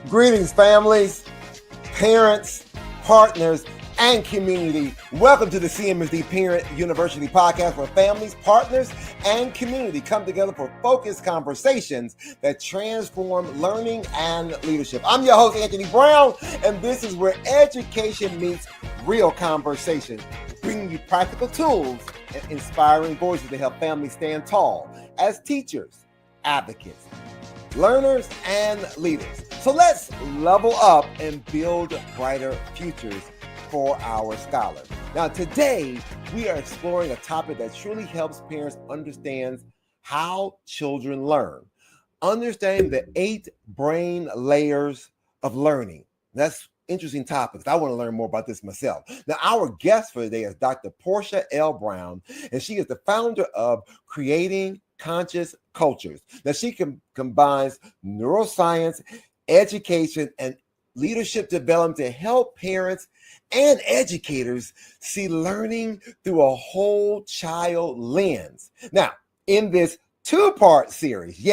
Greetings, families, parents, partners, and community. Welcome to the CMSD Parent University podcast, where families, partners, and community come together for focused conversations that transform learning and leadership. I'm your host, Anthony Brown, and this is where education meets real conversation, bringing you practical tools and inspiring voices to help families stand tall as teachers, advocates, learners, and leaders. So let's level up and build brighter futures for our scholars. Now, today, we are exploring a topic that truly helps parents understand how children learn, understanding the 8 brain layers of learning. That's interesting topics. I want to learn more about this myself. Now, our guest for today is Dr. Portia L. Brown, and she is the founder of Creating Conscious Cultures. Now, she combines neuroscience, education, and leadership development to help parents and educators see learning through a whole child lens. Now, in this two-part series,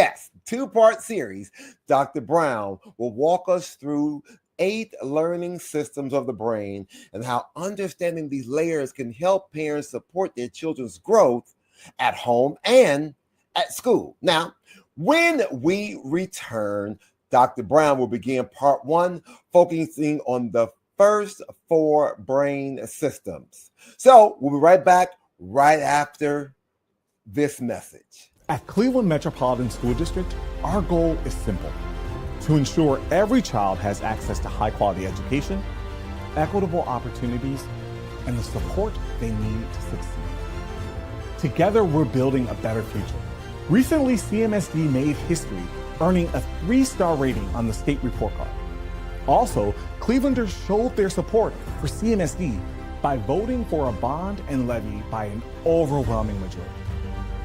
Dr. Brown will walk us through 8 learning systems of the brain and how understanding these layers can help parents support their children's growth at home and at school. Now, when we return, Dr. Brown will begin part 1, focusing on the first 4 brain systems. So we'll be right back right after this message. At Cleveland Metropolitan School District, our goal is simple: to ensure every child has access to high-quality education, equitable opportunities, and the support they need to succeed. Together, we're building a better future. Recently, CMSD made history, earning a 3-star rating on the state report card. Also, Clevelanders showed their support for CMSD by voting for a bond and levy by an overwhelming majority.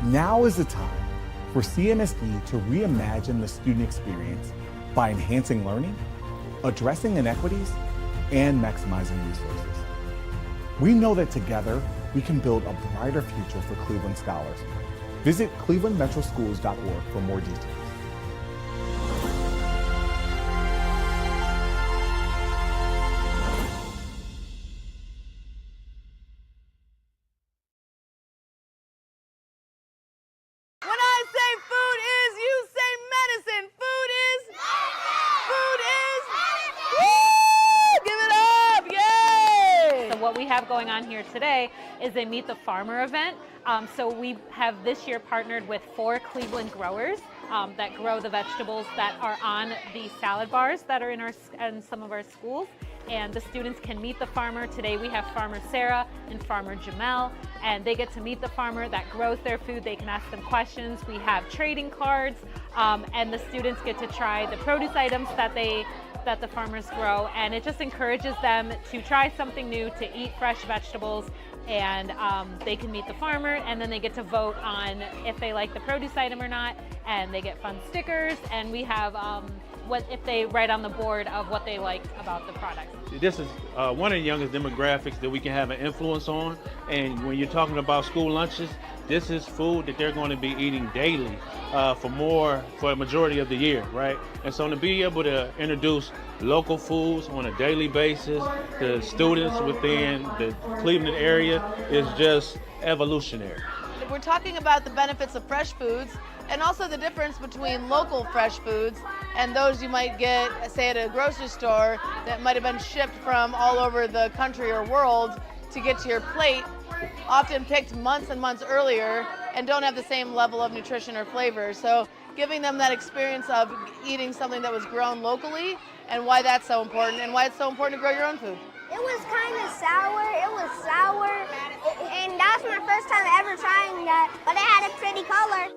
Now is the time for CMSD to reimagine the student experience by enhancing learning, addressing inequities, and maximizing resources. We know that together, we can build a brighter future for Cleveland scholars. Visit clevelandmetroschools.org for more details. When I say food is, you say medicine. Food is? Food is? Woo! Give it up! Yay! So what we have going on here today is a Meet the Farmer event. So we have this year partnered with 4 Cleveland growers that grow the vegetables that are on the salad bars that are in some of our schools. And the students can meet the farmer. Today we have Farmer Sarah and Farmer Jamel, and they get to meet the farmer that grows their food. They can ask them questions. We have trading cards, and the students get to try the produce items that the farmers grow, and it just encourages them to try something new, to eat fresh vegetables, and they can meet the farmer, and then they get to vote on if they like the produce item or not, and they get fun stickers, and we have what if they write on the board of what they liked about the product. This is one of the youngest demographics that we can have an influence on, and when you're talking about school lunches, this is food that they're going to be eating daily for a majority of the year, right? And so to be able to introduce local foods on a daily basis to students within the Cleveland area is just evolutionary. We're talking about the benefits of fresh foods and also the difference between local fresh foods and those you might get, say, at a grocery store that might have been shipped from all over the country or world to get to your plate, often picked months and months earlier and don't have the same level of nutrition or flavor. So giving them that experience of eating something that was grown locally and why that's so important and why it's so important to grow your own food. It was kind of sour. And that was my first time ever trying that, but it had a pretty color.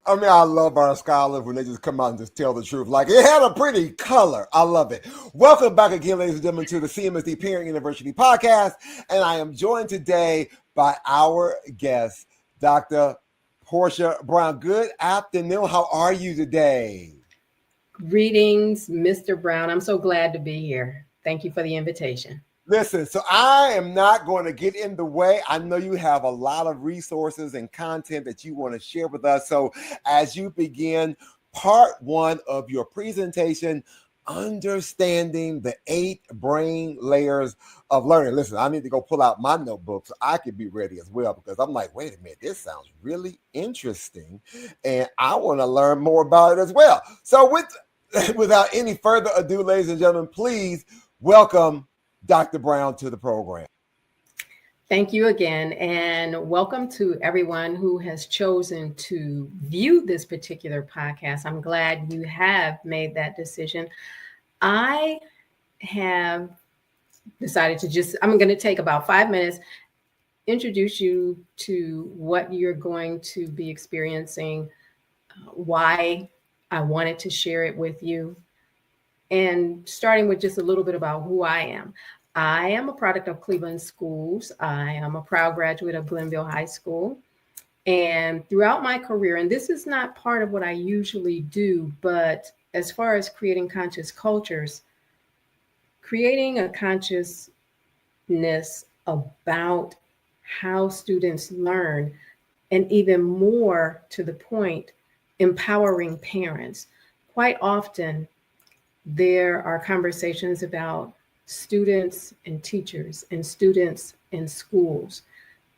I mean, I love our scholars when they just come out and just tell the truth. Like, it had a pretty color. I love it. Welcome back again, ladies and gentlemen, to the CMSD Parent University podcast. And I am joined today by our guest, Dr. Portia Brown. Good afternoon. How are you today? Greetings, Mr. Brown. I'm so glad to be here. Thank you for the invitation. Listen, so I am not going to get in the way. I know you have a lot of resources and content that you want to share with us. So as you begin part 1 of your presentation, understanding the 8 brain layers of learning. Listen, I need to go pull out my notebook so I can be ready as well, because I'm like, wait a minute, this sounds really interesting and I want to learn more about it as well. So without any further ado, ladies and gentlemen, please welcome Dr. Brown to the program. Thank you again, and welcome to everyone who has chosen to view this particular podcast. I'm glad you have made that decision. I have decided to I'm going to take about 5 minutes, introduce you to what you're going to be experiencing, why I wanted to share it with you, and starting with just a little bit about who I am. I am a product of Cleveland schools. I am a proud graduate of Glenville High School. And throughout my career, and this is not part of what I usually do, but as far as creating conscious cultures, creating a consciousness about how students learn, and even more to the point, empowering parents. Quite often, there are conversations about students and teachers and students in schools.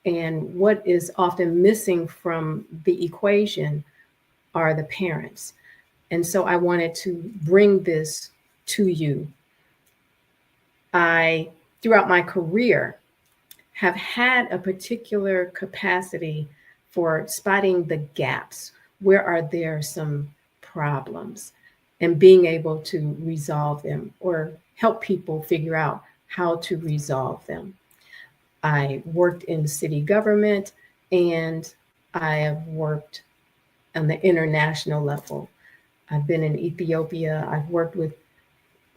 And what is often missing from the equation are the parents. And so I wanted to bring this to you. I, throughout my career, have had a particular capacity for spotting the gaps. Where are there some problems? And being able to resolve them or help people figure out how to resolve them. I worked in city government, and I have worked on the international level. I've been in Ethiopia. I've worked with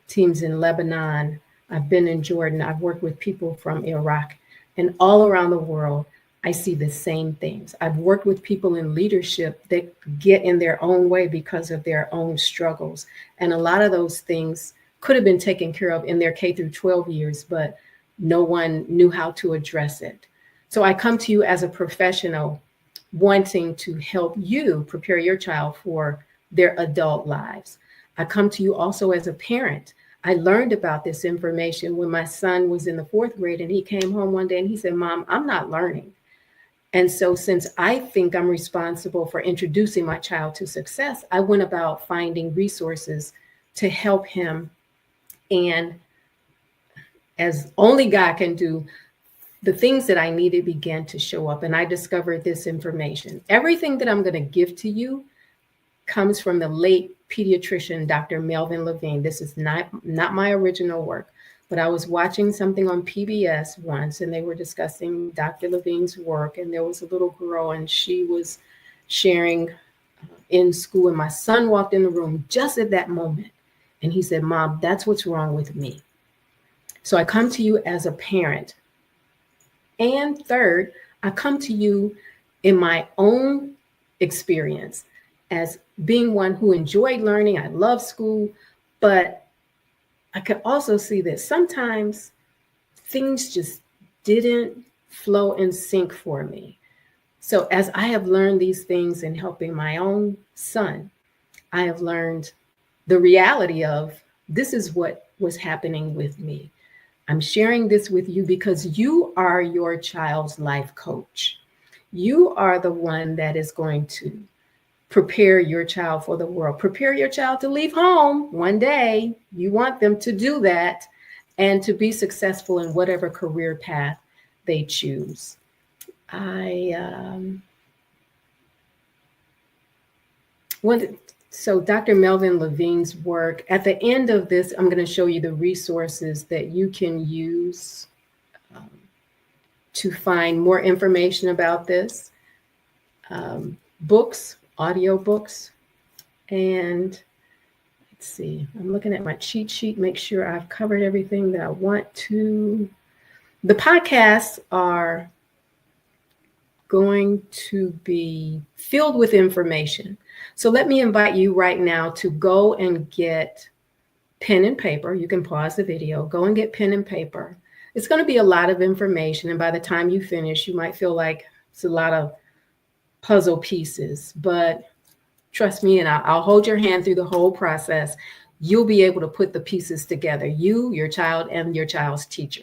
teams in Lebanon. I've been in Jordan. I've worked with people from Iraq, and all around the world, I see the same things. I've worked with people in leadership that get in their own way because of their own struggles. And a lot of those things could have been taken care of in their K through 12 years, but no one knew how to address it. So I come to you as a professional wanting to help you prepare your child for their adult lives. I come to you also as a parent. I learned about this information when my son was in the 4th grade, and he came home one day and he said, "Mom, I'm not learning." And so since I think I'm responsible for introducing my child to success, I went about finding resources to help him. And as only God can do, the things that I needed began to show up, and I discovered this information. Everything that I'm going to give to you comes from the late pediatrician, Dr. Melvin Levine. This is not my original work. But I was watching something on PBS once, and they were discussing Dr. Levine's work, and there was a little girl, and she was sharing in school, and my son walked in the room just at that moment, and he said, "Mom, that's what's wrong with me." So I come to you as a parent. And third, I come to you in my own experience as being one who enjoyed learning. I love school, but I could also see that sometimes things just didn't flow in sync for me. So as I have learned these things in helping my own son, I have learned the reality of this is what was happening with me. I'm sharing this with you because you are your child's life coach. You are the one that is going to prepare your child for the world. Prepare your child to leave home one day. You want them to do that and to be successful in whatever career path they choose. So Dr. Melvin Levine's work, at the end of this, I'm going to show you the resources that you can use to find more information about this. Books, audiobooks, and let's see, I'm looking at my cheat sheet, make sure I've covered everything that I want to. The podcasts are going to be filled with information. So let me invite you right now to go and get pen and paper. You can pause the video, go and get pen and paper. It's going to be a lot of information. And by the time you finish, you might feel like it's a lot of puzzle pieces. But trust me, and I'll hold your hand through the whole process. You'll be able to put the pieces together, you, your child, and your child's teacher.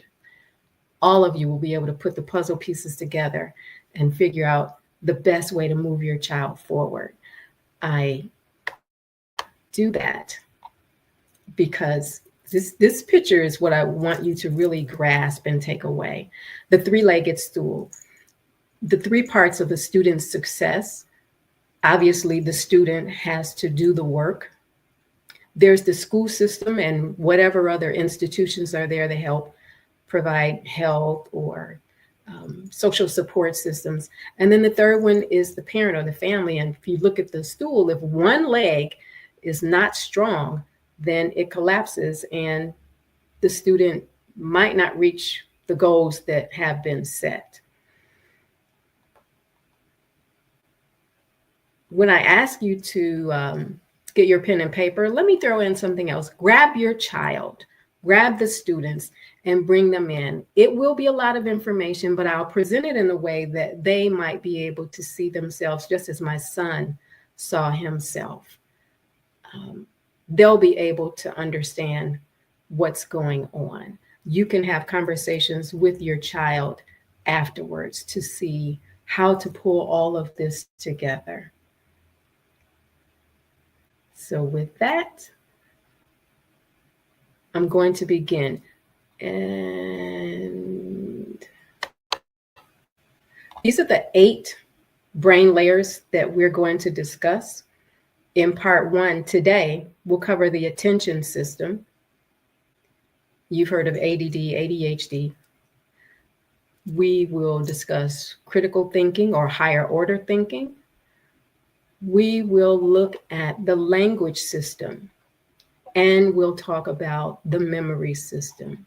All of you will be able to put the puzzle pieces together and figure out the best way to move your child forward. I do that because this picture is what I want you to really grasp and take away. The three-legged stool, the three parts of the student's success. Obviously, the student has to do the work. There's the school system and whatever other institutions are there to help provide health or social support systems. And then the third one is the parent or the family. And if you look at the stool, if one leg is not strong, then it collapses and the student might not reach the goals that have been set. When I ask you to get your pen and paper, let me throw in something else. Grab your child, grab the students, and bring them in. It will be a lot of information, but I'll present it in a way that they might be able to see themselves just as my son saw himself. They'll be able to understand what's going on. You can have conversations with your child afterwards to see how to pull all of this together. So with that, I'm going to begin. And these are the 8 brain layers that we're going to discuss. In part 1 today, we'll cover the attention system. You've heard of ADD, ADHD. We will discuss critical thinking or higher order thinking. We will look at the language system, and we'll talk about the memory system.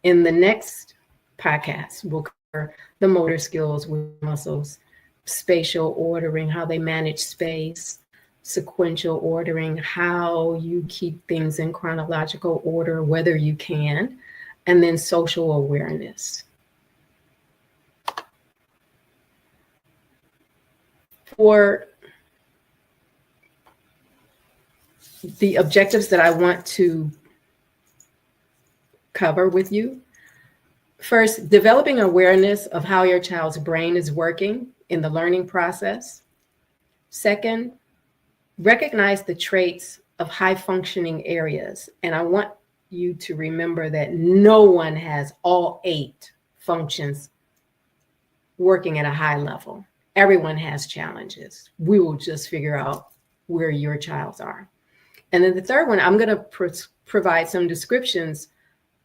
In the next podcast, we'll cover the motor skills with muscles, spatial ordering, how they manage space, sequential ordering, how you keep things in chronological order, whether you can, and then social awareness. For the objectives that I want to cover with you, first, developing awareness of how your child's brain is working in the learning process. Second, recognize the traits of high functioning areas. And I want you to remember that no one has all 8 functions working at a high level. Everyone has challenges. We will just figure out where your child's are. And then the third one, I'm going to provide some descriptions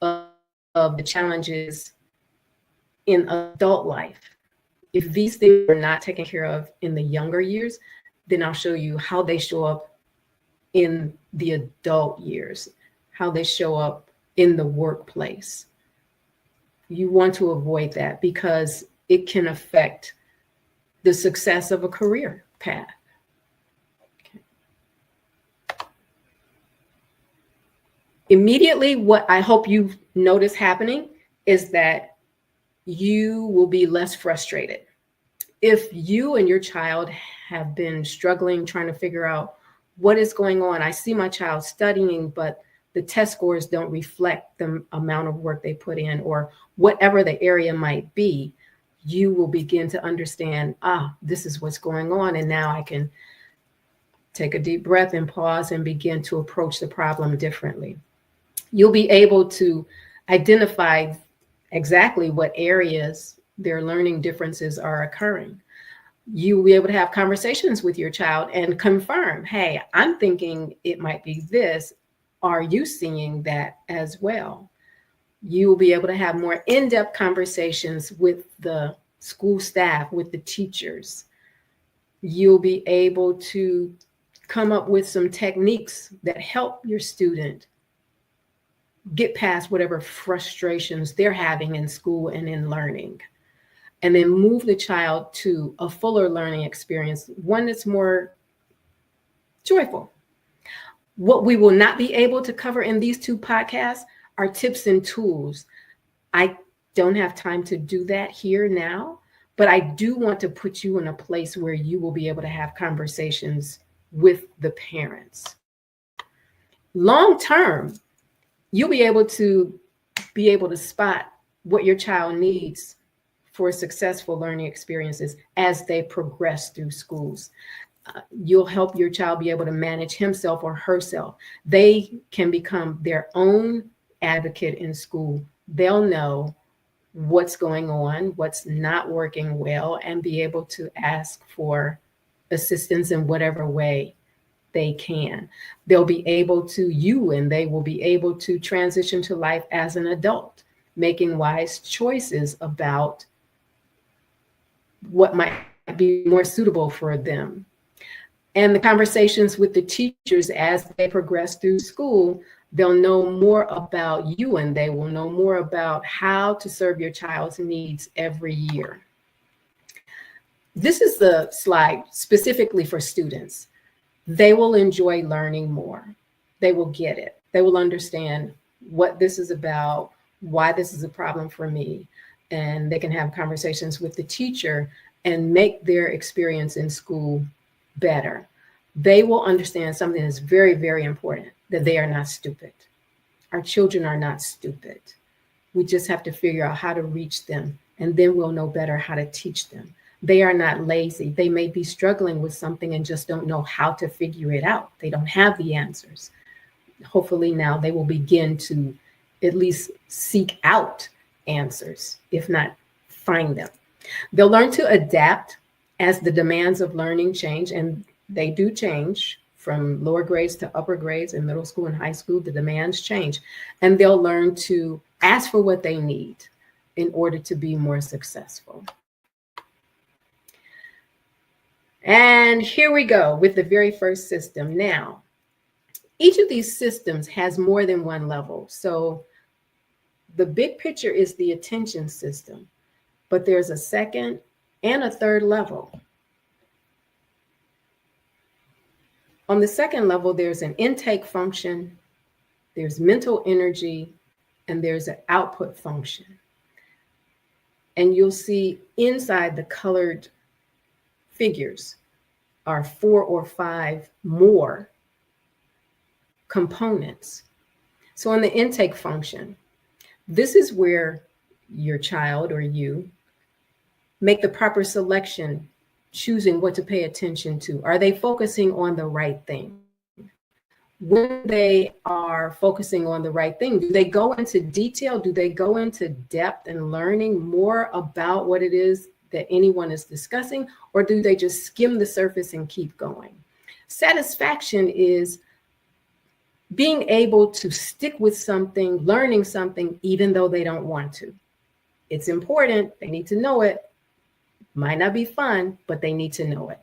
of the challenges in adult life. If these things are not taken care of in the younger years, then I'll show you how they show up in the adult years, how they show up in the workplace. You want to avoid that because it can affect the success of a career path. Okay. Immediately, what I hope you notice happening is that you will be less frustrated. If you and your child have been struggling, trying to figure out what is going on, I see my child studying, but the test scores don't reflect the amount of work they put in, or whatever the area might be, you will begin to understand, this is what's going on. And now I can take a deep breath and pause and begin to approach the problem differently. You'll be able to identify exactly what areas their learning differences are occurring. You will be able to have conversations with your child and confirm, hey, I'm thinking it might be this. Are you seeing that as well? You will be able to have more in-depth conversations with the school staff, with the teachers. You'll be able to come up with some techniques that help your student get past whatever frustrations they're having in school and in learning, and then move the child to a fuller learning experience, one that's more joyful. What we will not be able to cover in these 2 podcasts our tips and tools. I don't have time to do that here now, but I do want to put you in a place where you will be able to have conversations with the parents. Long term, you'll be able to spot what your child needs for successful learning experiences as they progress through schools. You'll help your child be able to manage himself or herself. They can become their own advocate in school. They'll know what's going on, what's not working well, and be able to ask for assistance in whatever way they can. They'll be able to, they will be able to transition to life as an adult, making wise choices about what might be more suitable for them. And the conversations with the teachers as they progress through school, they'll know more about you, and they will know more about how to serve your child's needs every year. This is the slide specifically for students. They will enjoy learning more. They will get it. They will understand what this is about, why this is a problem for me, and they can have conversations with the teacher and make their experience in school better. They will understand something that's very, very important, that they are not stupid. Our children are not stupid. We just have to figure out how to reach them, and then we'll know better how to teach them. They are not lazy. They may be struggling with something and just don't know how to figure it out. They don't have the answers. Hopefully now they will begin to at least seek out answers, if not find them. They'll learn to adapt as the demands of learning change, and they do change from lower grades to upper grades in middle school and high school. The demands change, and they'll learn to ask for what they need in order to be more successful. And here we go with the very first system. Now, each of these systems has more than one level. So the big picture is the attention system, but there's a second and a third level. On the second level, there's an intake function, there's mental energy, and there's an output function. And you'll see inside the colored figures are 4 or 5 more components. So in the intake function, this is where your child or you make the proper selection, choosing what to pay attention to. Are they focusing on the right thing? When they are focusing on the right thing, do they go into detail? Do they go into depth and learning more about what it is that anyone is discussing, or do they just skim the surface and keep going? Satisfaction is being able to stick with something, learning something, even though they don't want to. It's important. They need to know it. Might not be fun, but they need to know it.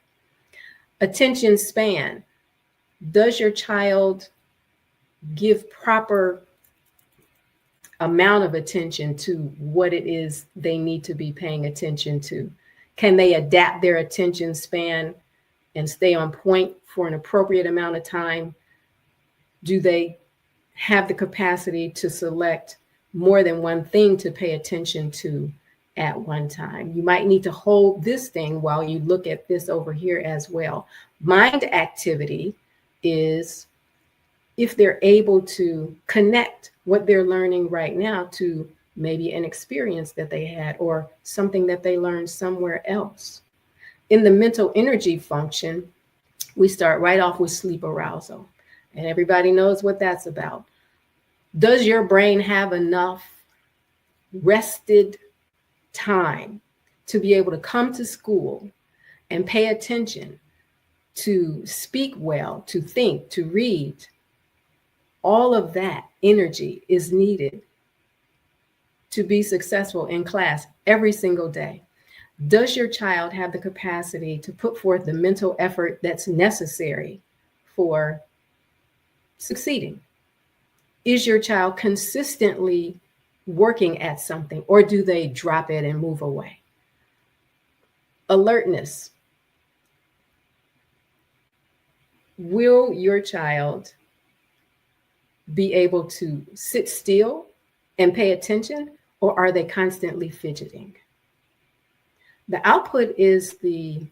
Attention span. Does your child give proper amount of attention to what it is they need to be paying attention to? Can they adapt their attention span and stay on point for an appropriate amount of time? Do they have the capacity to select more than one thing to pay attention to at one time? You might need to hold this thing while you look at this over here as well. Mind activity is if they're able to connect what they're learning right now to maybe an experience that they had or something that they learned somewhere else. In the mental energy function, we start right off with sleep arousal. And everybody knows what that's about. Does your brain have enough rested time to be able to come to school and pay attention, to speak well, to think, to read? All of that energy is needed to be successful in class every single day. Does your child have the capacity to put forth the mental effort that's necessary for succeeding? Is your child consistently working at something, or do they drop it and move away? Alertness. Will your child be able to sit still and pay attention, or are they constantly fidgeting? The output is the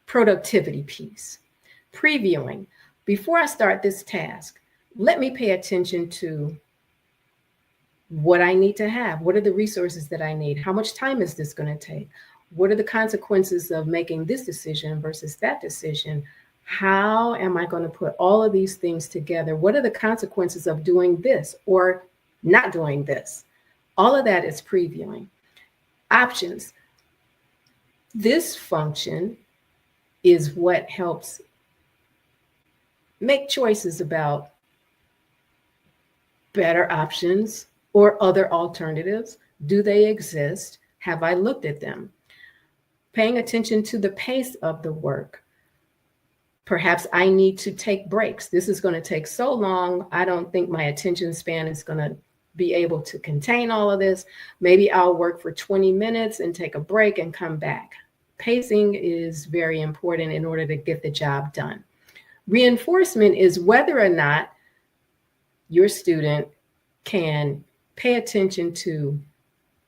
productivity piece. Previewing. Before I start this task, let me pay attention to what I need to have. What are the resources that I need? How much time is this going to take? What are the consequences of making this decision versus that decision? How am I going to put all of these things together? What are the consequences of doing this or not doing this? All of that is previewing. Options. This function is what helps make choices about better options or other alternatives. Do they exist? Have I looked at them? Paying attention to the pace of the work. Perhaps I need to take breaks. This is going to take so long. I don't think my attention span is going to be able to contain all of this. Maybe I'll work for 20 minutes and take a break and come back. Pacing is very important in order to get the job done. Reinforcement is whether or not your student can pay attention to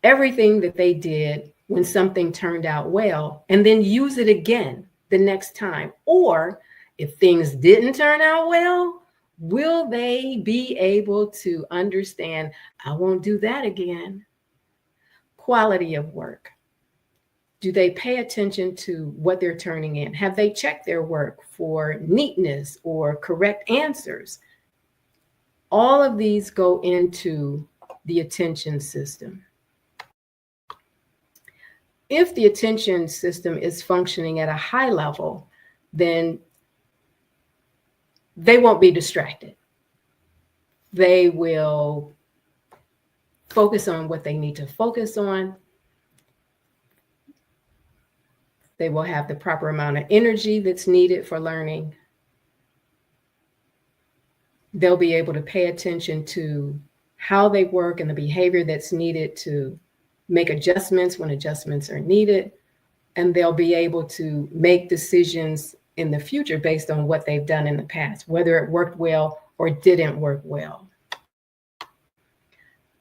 everything that they did when something turned out well, and then use it again the next time. Or if things didn't turn out well, will they be able to understand, I won't do that again? Quality of work. Do they pay attention to what they're turning in? Have they checked their work for neatness or correct answers? All of these go into the attention system. If the attention system is functioning at a high level, then they won't be distracted. They will focus on what they need to focus on. They will have the proper amount of energy that's needed for learning. They'll be able to pay attention to how they work and the behavior that's needed to make adjustments when adjustments are needed. And they'll be able to make decisions in the future based on what they've done in the past, whether it worked well or didn't work well.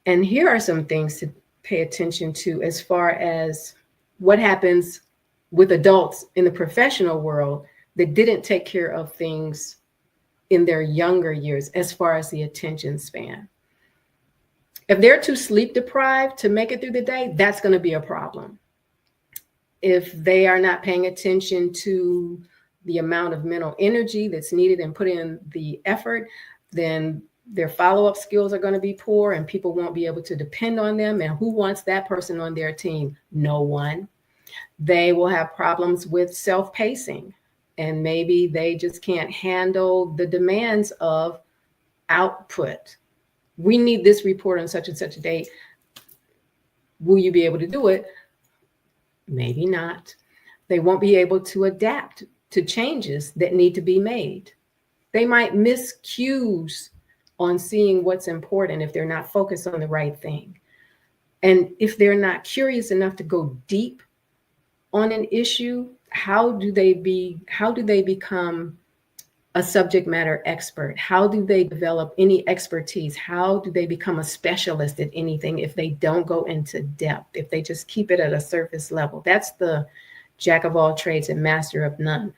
And here are some things to pay attention to as far as what happens with adults in the professional world that didn't take care of things in their younger years as far as the attention span. If they're too sleep deprived to make it through the day, that's going to be a problem. If they are not paying attention to the amount of mental energy that's needed and put in the effort, then their follow-up skills are going to be poor and people won't be able to depend on them. And who wants that person on their team? No one. They will have problems with self-pacing, and maybe they just can't handle the demands of output. We need this report on such and such a date. Will you be able to do it? Maybe not. They won't be able to adapt to changes that need to be made. They might miss cues on seeing what's important if they're not focused on the right thing. And if they're not curious enough to go deep on an issue, how do they become a subject matter expert? How do they develop any expertise? How do they become a specialist at anything if they don't go into depth, if they just keep it at a surface level? That's the jack of all trades and master of none.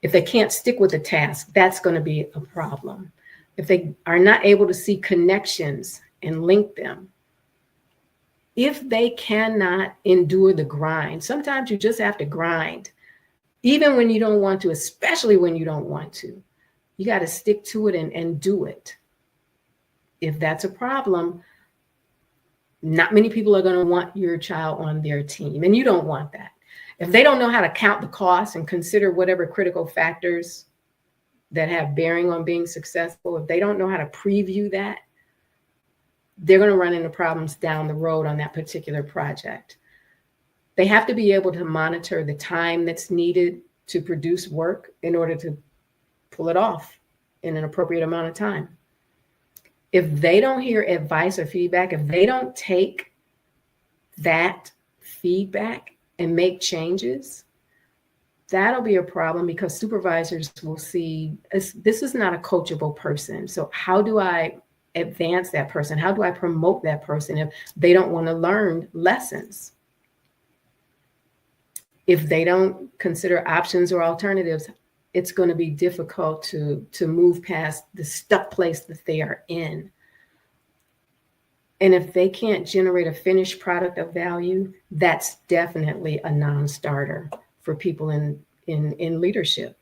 If they can't stick with a task, that's going to be a problem. If they are not able to see connections and link them, if they cannot endure the grind, sometimes you just have to grind, even when you don't want to, especially when you don't want to. You got to stick to it and do it. If that's a problem, not many people are going to want your child on their team, and you don't want that. If they don't know how to count the costs and consider whatever critical factors that have bearing on being successful, if they don't know how to preview that, they're going to run into problems down the road on that particular project. They have to be able to monitor the time that's needed to produce work in order to pull it off in an appropriate amount of time. If they don't hear advice or feedback, if they don't take that feedback and make changes, that'll be a problem because supervisors will see this is not a coachable person. So how do I advance that person? How do I promote that person if they don't want to learn lessons? If they don't consider options or alternatives, it's going to be difficult to move past the stuck place that they are in. And if they can't generate a finished product of value, that's definitely a non-starter for people in leadership.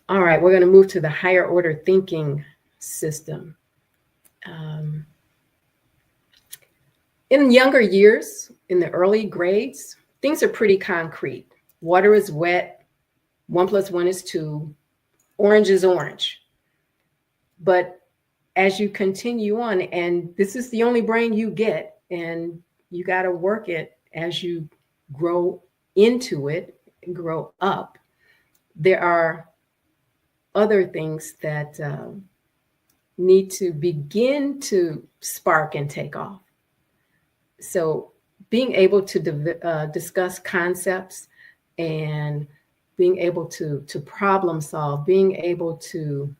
All right, we're going to move to the higher order thinking system. In younger years, in the early grades, things are pretty concrete. Water is wet, 1 + 1 is 2, orange is orange. But as you continue on, and this is the only brain you get, and you got to work it as you grow into it, grow up, there are other things that need to begin to spark and take off. So being able to discuss concepts and being able to problem solve, being able to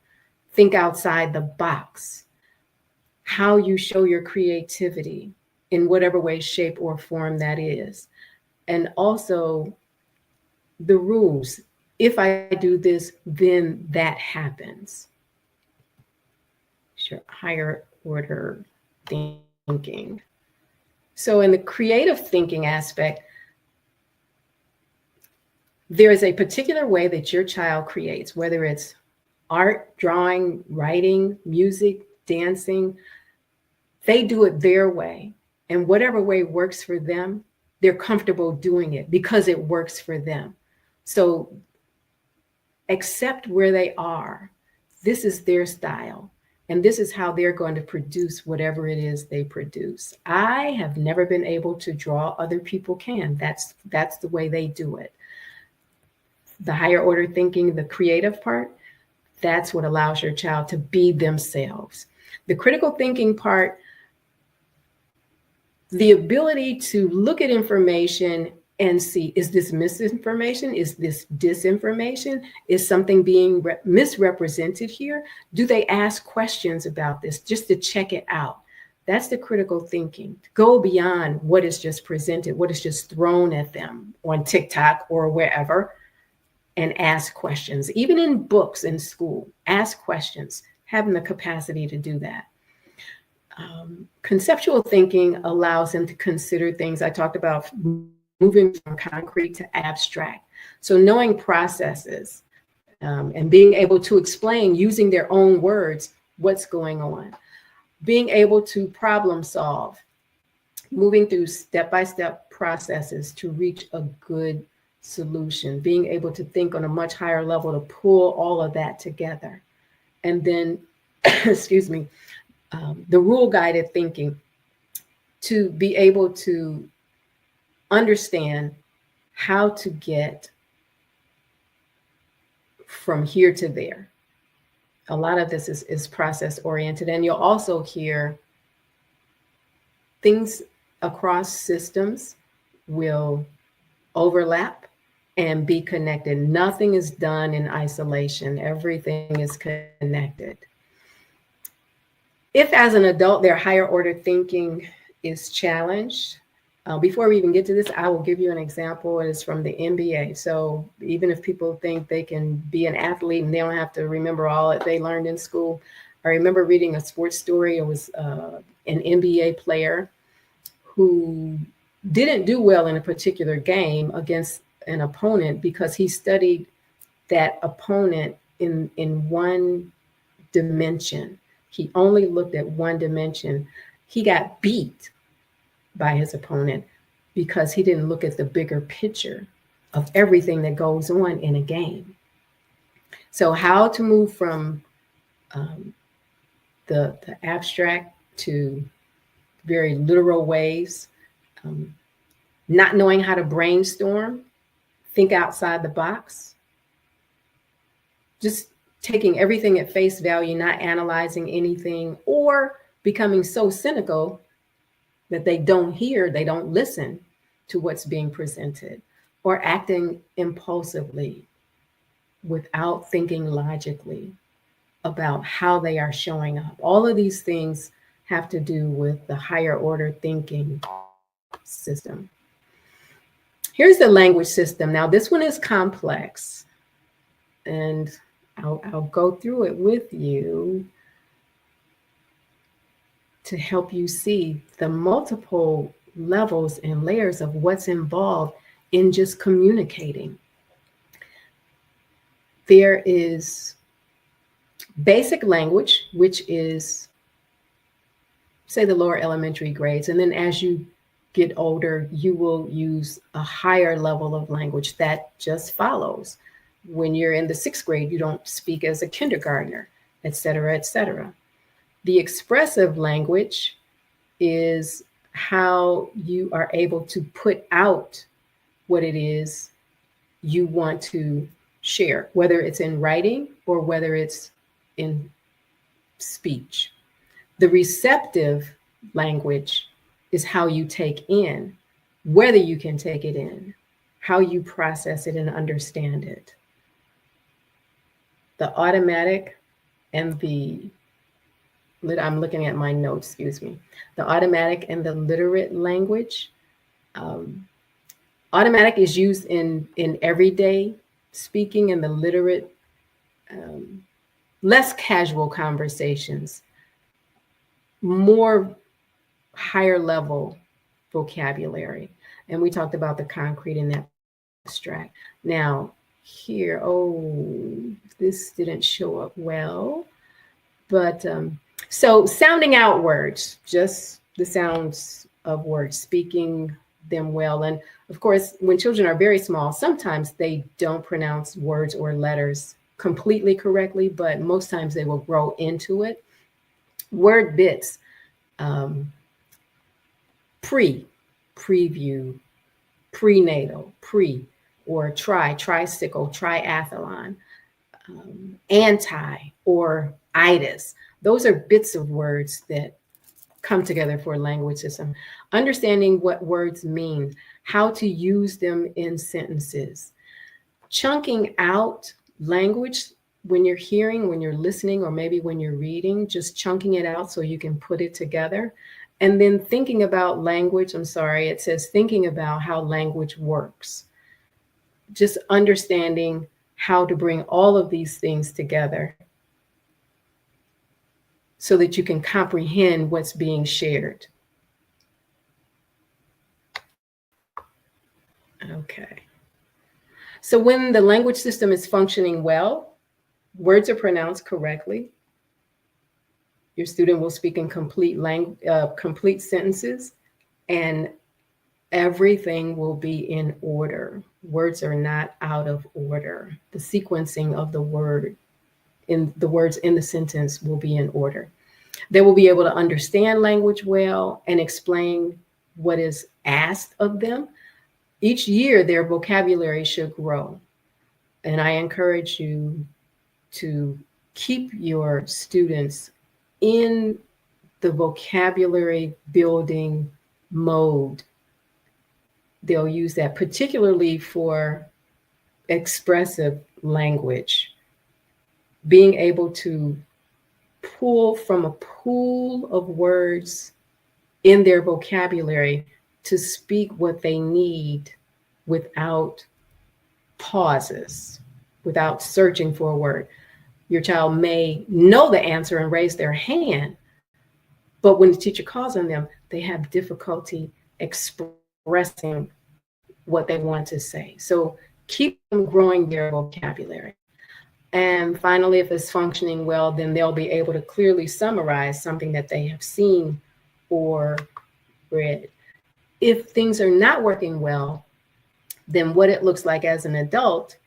think outside the box, how you show your creativity in whatever way, shape, or form that is. And also the rules. If I do this, then that happens. Sure, higher order thinking. So in the creative thinking aspect, there is a particular way that your child creates, whether it's art, drawing, writing, music, dancing. They do it their way. And whatever way works for them, they're comfortable doing it because it works for them. So accept where they are. This is their style. And this is how they're going to produce whatever it is they produce. I have never been able to draw. Other people can. That's the way they do it. The higher order thinking, the creative part, that's what allows your child to be themselves. The critical thinking part, the ability to look at information and see, is this misinformation? Is this disinformation? Is something being misrepresented here? Do they ask questions about this just to check it out? That's the critical thinking. Go beyond what is just presented, what is just thrown at them on TikTok or wherever, and ask questions. Even in books in school, ask questions, having the capacity to do that. Conceptual thinking allows them to consider things. I talked about moving from concrete to abstract. So knowing processes and being able to explain using their own words what's going on. Being able to problem solve, moving through step-by-step processes to reach a good solution, being able to think on a much higher level to pull all of that together. And then, excuse me, the rule-guided thinking, to be able to understand how to get from here to there. A lot of this is process-oriented, and you'll also hear things across systems will overlap and be connected. Nothing is done in isolation. Everything is connected. If as an adult, their higher order thinking is challenged, before we even get to this, I will give you an example. It is from the NBA. So even if people think they can be an athlete and they don't have to remember all that they learned in school, I remember reading a sports story. It was an NBA player who didn't do well in a particular game against an opponent because he studied that opponent in one dimension. He only looked at one dimension. He got beat by his opponent because he didn't look at the bigger picture of everything that goes on in a game. So how to move from the abstract to very literal ways, not knowing how to brainstorm, think outside the box, just taking everything at face value, not analyzing anything, or becoming so cynical that they don't hear, they don't listen to what's being presented. or acting impulsively without thinking logically about how they are showing up. All of these things have to do with the higher order thinking system. Here's the language system. Now, this one is complex, and I'll go through it with you to help you see the multiple levels and layers of what's involved in just communicating. There is basic language, which is, say, the lower elementary grades. And then as you get older, you will use a higher level of language that just follows. When you're in the 6th grade, you don't speak as a kindergartner, et cetera, et cetera. The expressive language is how you are able to put out what it is you want to share, whether it's in writing or whether it's in speech. The receptive language is how you take in, whether you can take it in, how you process it and understand it. The automatic and the, I'm looking at my notes, excuse me. The automatic and the literate language. Automatic is used in everyday speaking, and the literate, less casual conversations, more higher level vocabulary. And we talked about the concrete and that abstract. Now here, oh, this didn't show up well, but so sounding out words, just the sounds of words, speaking them well. And of course, when children are very small, sometimes they don't pronounce words or letters completely correctly, but most times they will grow into it. Word bits, preview, prenatal, or tricycle, triathlon, anti, or itis. Those are bits of words that come together for a language system. Understanding what words mean, how to use them in sentences. Chunking out language when you're hearing, when you're listening, or maybe when you're reading, just chunking it out so you can put it together. And then thinking about language, I'm sorry, it says thinking about how language works. Just understanding how to bring all of these things together so that you can comprehend what's being shared. Okay. So when the language system is functioning well, words are pronounced correctly. Your student will speak in complete sentences, and everything will be in order. Words are not out of order. The sequencing of the words in the sentence will be in order. They will be able to understand language well and explain what is asked of them. Each year, their vocabulary should grow. And I encourage you to keep your students in the vocabulary building mode. They'll use that particularly for expressive language, being able to pull from a pool of words in their vocabulary to speak what they need without pauses, without searching for a word. Your child may know the answer and raise their hand, but when the teacher calls on them, they have difficulty expressing what they want to say. So keep them growing their vocabulary. And finally, if it's functioning well, then they'll be able to clearly summarize something that they have seen or read. If things are not working well, then what it looks like as an adult,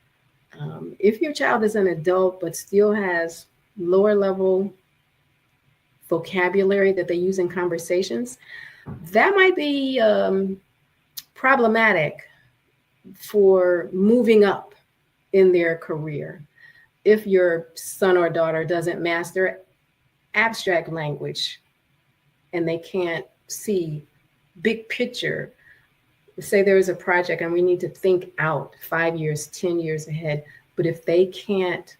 if your child is an adult but still has lower level vocabulary that they use in conversations, that might be problematic for moving up in their career. If your son or daughter doesn't master abstract language and they can't see big picture, Say there is a project and we need to think out 5 years, 10 years ahead, but if they can't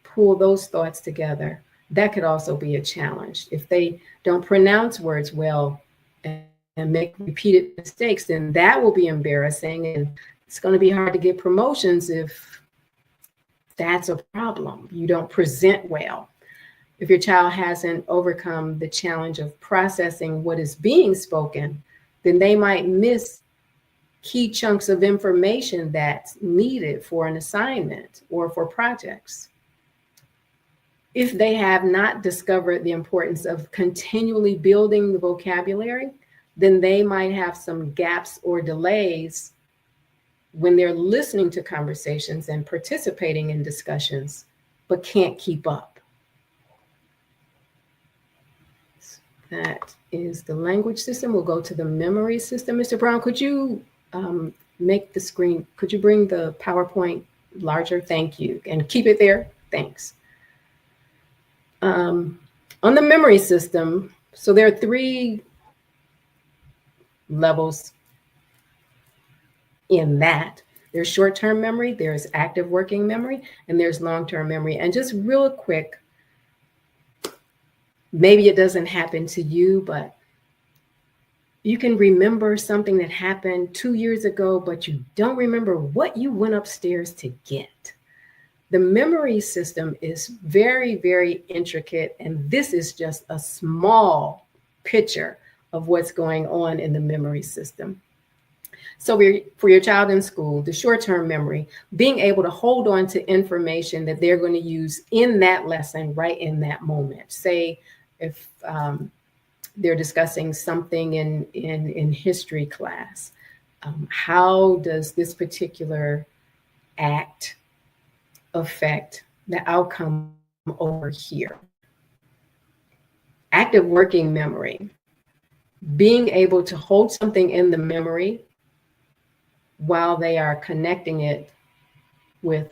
pull those thoughts together, that could also be a challenge. If they don't pronounce words well and make repeated mistakes, then that will be embarrassing, and it's going to be hard to get promotions if that's a problem. You don't present well. If your child hasn't overcome the challenge of processing what is being spoken, then they might miss key chunks of information that's needed for an assignment or for projects. If they have not discovered the importance of continually building the vocabulary, then they might have some gaps or delays when they're listening to conversations and participating in discussions, but can't keep up. That is the language system. We'll go to the memory system. Mr. Brown, could you make the screen, could you bring the PowerPoint larger? Thank you. And keep it there. Thanks. On the memory system, so there are 3 levels in that. There's short-term memory, there's active working memory, and there's long-term memory. And just real quick, maybe it doesn't happen to you, but you can remember something that happened 2 years ago, but you don't remember what you went upstairs to get. The memory system is very, very intricate, and this is just a small picture of what's going on in the memory system. So for your child in school, the short-term memory, being able to hold on to information that they're going to use in that lesson right in that moment. Say if they're discussing something in history class, how does this particular act affect the outcome over here? Active working memory, being able to hold something in the memory while they are connecting it with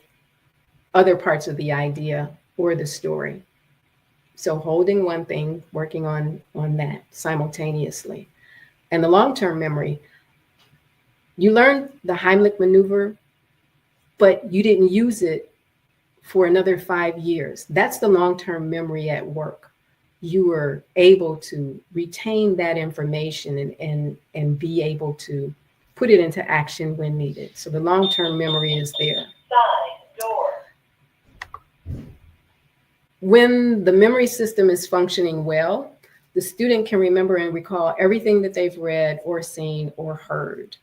other parts of the idea or the story. So holding one thing, working on that simultaneously. And the long-term memory, you learned the Heimlich maneuver, but you didn't use it for another 5 years. That's the long-term memory at work. You were able to retain that information and be able to put it into action when needed. So the long-term memory is there. Side door. When the memory system is functioning well, the student can remember and recall everything that they've read or seen or heard.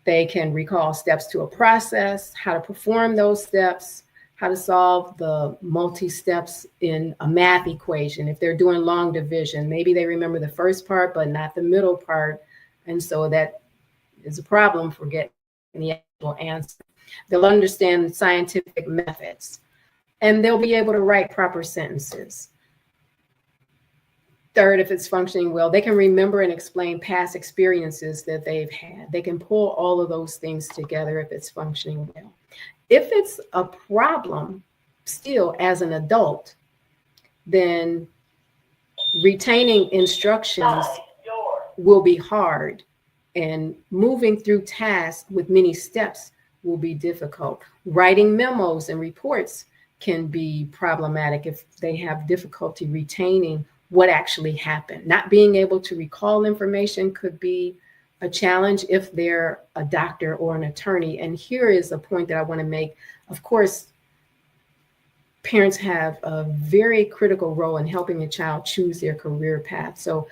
They can recall steps to a process, how to perform those steps, how to solve the multi-steps in a math equation. If they're doing long division, maybe they remember the first part, but not the middle part. And so that is a problem for getting the actual answer. They'll understand scientific methods, and they'll be able to write proper sentences. Third, if it's functioning well, they can remember and explain past experiences that they've had. They can pull all of those things together if it's functioning well. If it's a problem still as an adult, then retaining instructions will be hard, and moving through tasks with many steps will be difficult. Writing memos and reports can be problematic if they have difficulty retaining what actually happened. Not being able to recall information could be a challenge if they're a doctor or an attorney. And here is a point that I want to make. Of course, parents have a very critical role in helping a child choose their career path. So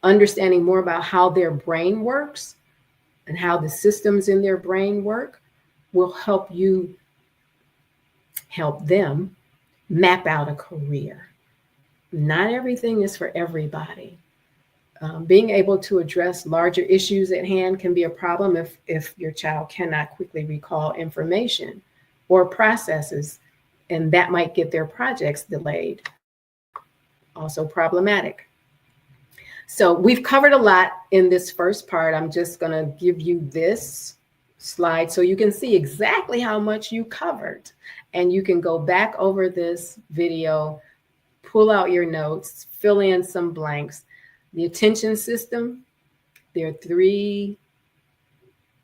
understanding more about how their brain works and how the systems in their brain work will help you help them map out a career. Not everything is for everybody. Being able to address larger issues at hand can be a problem if your child cannot quickly recall information or processes, and that might get their projects delayed. Also problematic. So we've covered a lot in this first part. I'm just going to give you this slide so you can see exactly how much you covered, and you can go back over this video, pull out your notes, fill in some blanks. The attention system, there are 3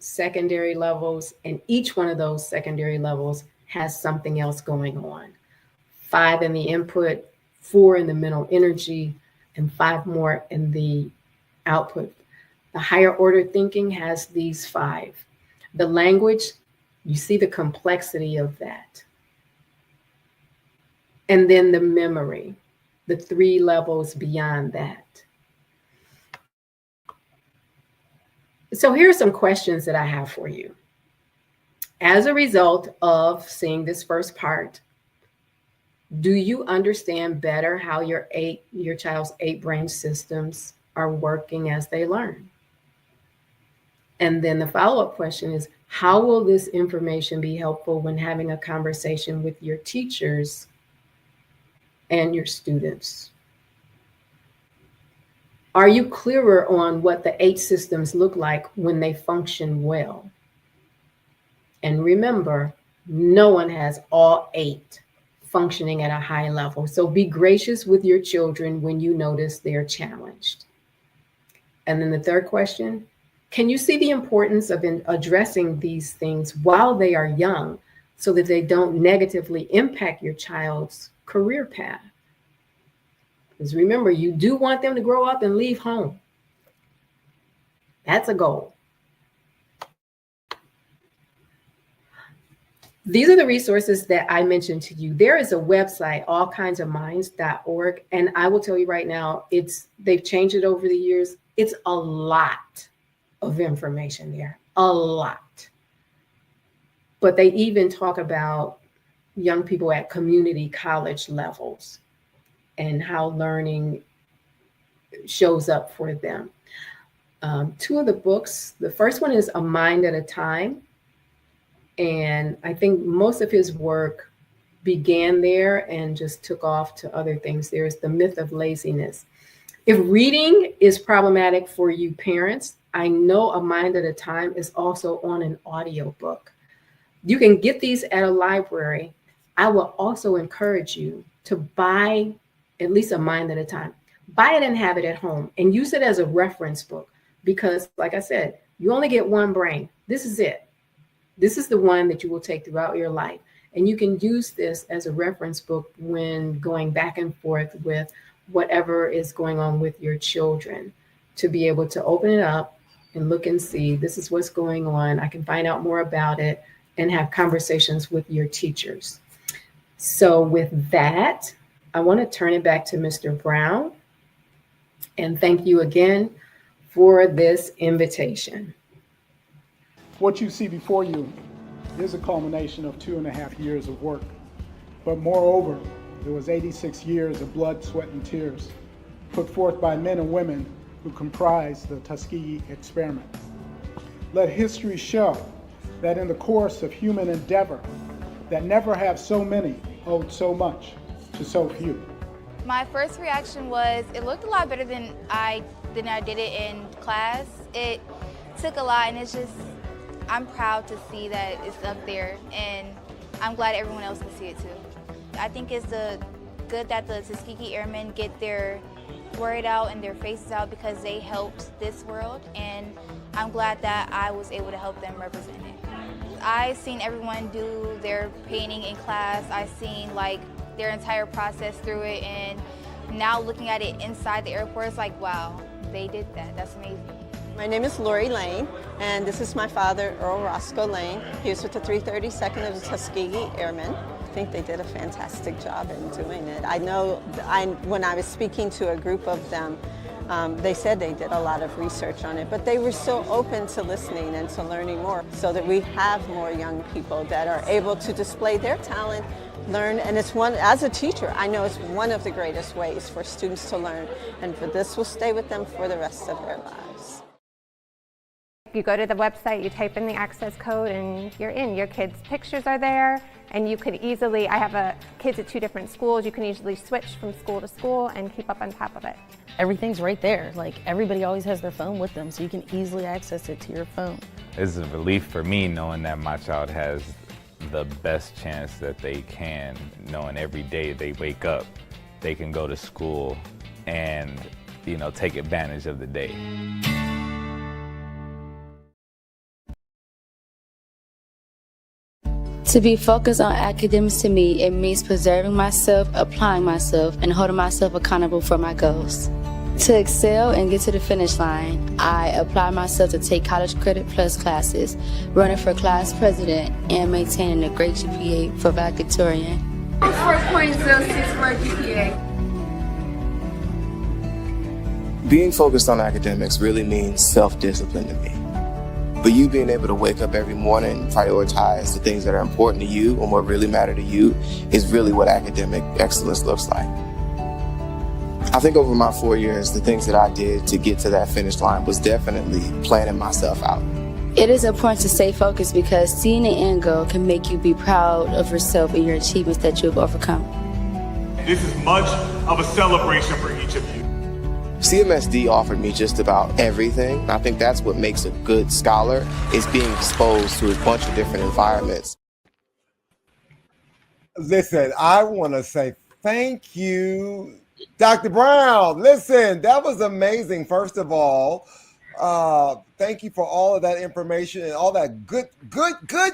secondary levels, and each one of those secondary levels has something else going on. 5 in the input, 4 in the mental energy, and 5 more in the output. The higher order thinking has these 5. The language, you see the complexity of that. And then the memory, the 3 levels beyond that. So here are some questions that I have for you. As a result of seeing this first part, do you understand better how your child's 8 brain systems are working as they learn? And then the follow-up question is, how will this information be helpful when having a conversation with your teachers and your students? Are you clearer on what the 8 systems look like when they function well? And remember, no one has all 8 functioning at a high level. So be gracious with your children when you notice they're challenged. And then the third question, can you see the importance of addressing these things while they are young so that they don't negatively impact your child's career path? Because remember, you do want them to grow up and leave home. That's a goal. These are the resources that I mentioned to you. There is a website, allkindsofminds.org, and I will tell you right now, they've changed it over the years. It's a lot of information there, a lot. But they even talk about young people at community college levels and how learning shows up for them. 2 of the books, the first one is A Mind at a Time. And I think most of his work began there and just took off to other things. There's The Myth of Laziness. If reading is problematic for you parents, I know A Mind at a Time is also on an audiobook. You can get these at a library. I will also encourage you to buy at least A Mind at a Time. Buy it and have it at home and use it as a reference book because, like I said, you only get one brain. This is it. This is the one that you will take throughout your life. And you can use this as a reference book when going back and forth with whatever is going on with your children, to be able to open it up and look and see, this is what's going on. I can find out more about it and have conversations with your teachers. So with that, I want to turn it back to Mr. Brown. And thank you again for this invitation. What you see before you is a culmination of 2.5 years of work. But moreover, there was 86 years of blood, sweat, and tears put forth by men and women who comprise the Tuskegee experiment. Let history show that in the course of human endeavor, that never have so many owed so much to so few. My first reaction was it looked a lot better than I did it in class. It took a lot, and it's just, I'm proud to see that it's up there, and I'm glad everyone else can see it too. I think it's good that the Tuskegee Airmen get their word out and their faces out because they helped this world, and I'm glad that I was able to help them represent it. I've seen everyone do their painting in class. I've seen like their entire process through it, and now looking at it inside the airport, it's like, wow, they did that. That's amazing. My name is Lori Lane, and this is my father, Earl Roscoe Lane. He was with the 332nd of the Tuskegee Airmen. I think they did a fantastic job in doing it. I know when I was speaking to a group of them, they said they did a lot of research on it, but they were so open to listening and to learning more so that we have more young people that are able to display their talent, learn, and it's one, as a teacher, I know it's one of the greatest ways for students to learn, and for this will stay with them for the rest of their lives. You go to the website, you type in the access code, and you're in. Your kids' pictures are there, and you could easily, I have kids at 2 different schools, you can easily switch from school to school and keep up on top of it. Everything's right there. Like, everybody always has their phone with them, so you can easily access it to your phone. It's a relief for me knowing that my child has the best chance that they can, knowing every day they wake up, they can go to school and, take advantage of the day. To be focused on academics to me, it means preserving myself, applying myself, and holding myself accountable for my goals. To excel and get to the finish line, I apply myself to take college credit plus classes, running for class president, and maintaining a great GPA for valedictorian. 4.06 GPA. Being focused on academics really means self-discipline to me. But you being able to wake up every morning and prioritize the things that are important to you and what really matter to you is really what academic excellence looks like. I think over my 4 years, the things that I did to get to that finish line was definitely planning myself out. It is important to stay focused because seeing an end goal can make you be proud of yourself and your achievements that you have overcome. This is much of a celebration for each of you. CMSD offered me just about everything. I think that's what makes a good scholar, is being exposed to a bunch of different environments. Listen, I want to say thank you, Dr. Brown. Listen, that was amazing. First of all, thank you for all of that information and all that good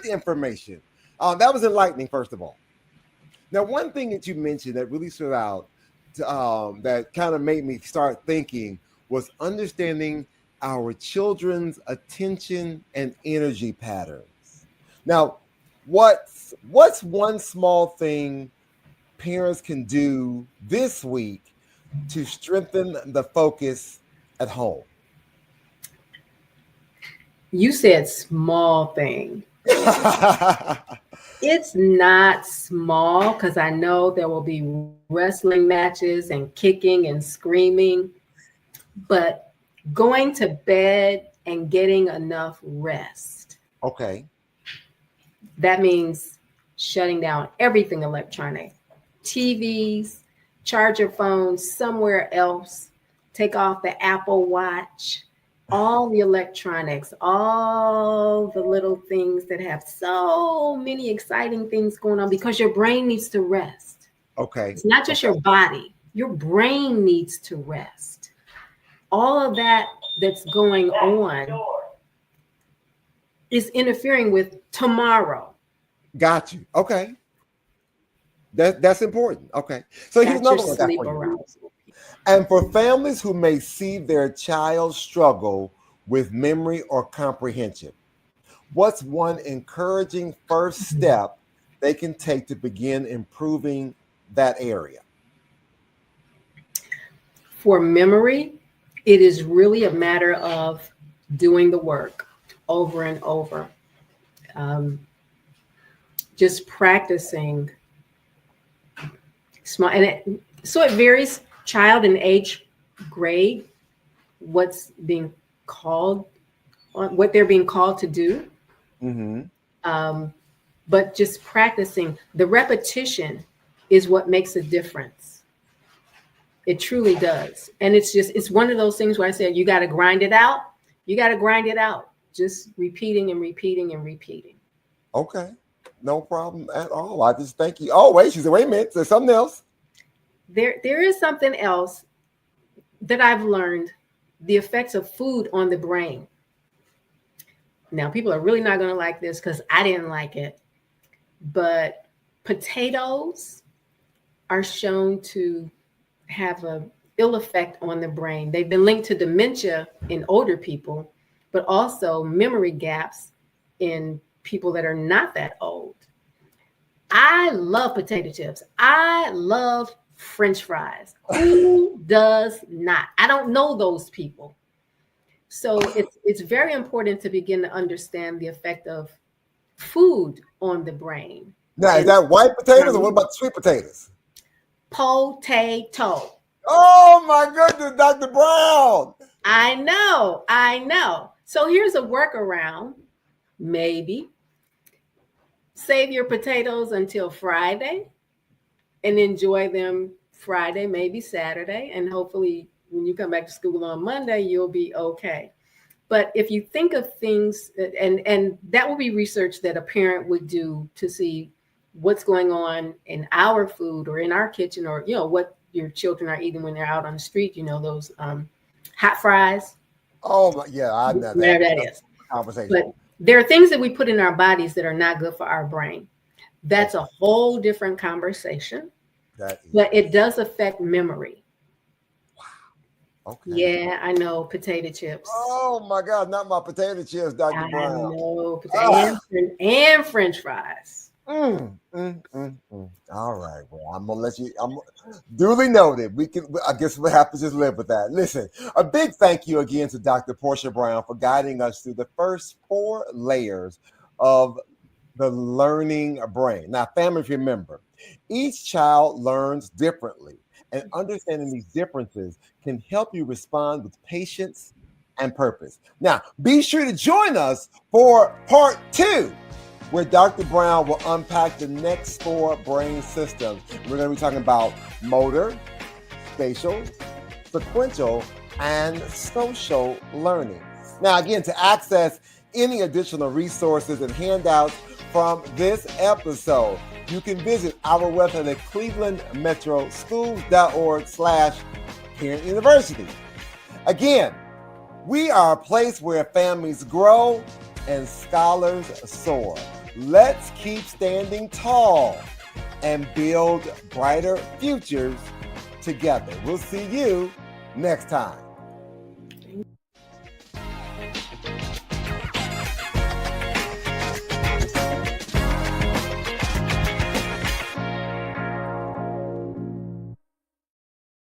information. That was enlightening, first of all. Now, one thing that you mentioned that really stood out, that kind of made me start thinking, was understanding our children's attention and energy patterns. Now, what's one small thing parents can do this week to strengthen the focus at home? You said small thing. It's not small, because I know there will be wrestling matches and kicking and screaming, but going to bed and getting enough rest. Okay. That means shutting down everything electronic, TVs, charge your phone somewhere else, take off the Apple Watch, all the electronics, all the little things that have so many exciting things going on, because your brain needs to rest. Okay. It's not just your body, your brain needs to rest. All of that that's going on is interfering with tomorrow. Got you. Okay. That's important. Okay. So here's another one. And for families who may see their child struggle with memory or comprehension, what's one encouraging first step they can take to begin improving that area? For memory, it is really a matter of doing the work over and over. Just practicing small, and so it varies child and age grade, what's being called, what they're being called to do. Mm-hmm. But just practicing, the repetition is what makes a difference. It truly does. And it's one of those things where I said, you got to grind it out. You got to grind it out. Just repeating and repeating and repeating. Okay. No problem at all. I just thank you. Oh, wait, she said, wait a minute. There's something else. There is something else that I've learned, the effects of food on the brain. Now, people are really not going to like this because I didn't like it, but potatoes are shown to have an ill effect on the brain. They've been linked to dementia in older people, but also memory gaps in people that are not that old. I love potato chips. I love French fries. Who does not? I don't know those people. So it's very important to begin to understand the effect of food on the brain. Now, is that white potatoes or what about sweet potatoes? Potato. Oh my goodness, Dr. Brown. I know. So here's a workaround. Maybe save your potatoes until Friday and enjoy them Friday, maybe Saturday. And hopefully when you come back to school on Monday, you'll be okay. But if you think of things, and that will be research that a parent would do to see what's going on in our food or in our kitchen, or, what your children are eating when they're out on the street, those hot fries. Oh, my, yeah, I know that. Whatever that is. Conversation. But there are things that we put in our bodies that are not good for our brain. That's a whole different conversation. That is. But it does affect memory. Okay. Yeah, I know, potato chips. Oh my God, not my potato chips, Dr. I Brown. know, and French fries. All right, well, I'm gonna let you. I'm duly noted. I guess we'll have to just live with that. Listen, a big thank you again to Dr. Portia Brown for guiding us through the first 4 layers of the learning brain. Now, families, remember, each child learns differently, and understanding these differences can help you respond with patience and purpose. Now, be sure to join us for part 2, where Dr. Brown will unpack the next 4 brain systems. We're going to be talking about motor, spatial, sequential, and social learning. Now, again, to access any additional resources and handouts from this episode, you can visit our website at clevelandmetroschools.org/Parent University. Again, we are a place where families grow and scholars soar. Let's keep standing tall and build brighter futures together. We'll see you next time.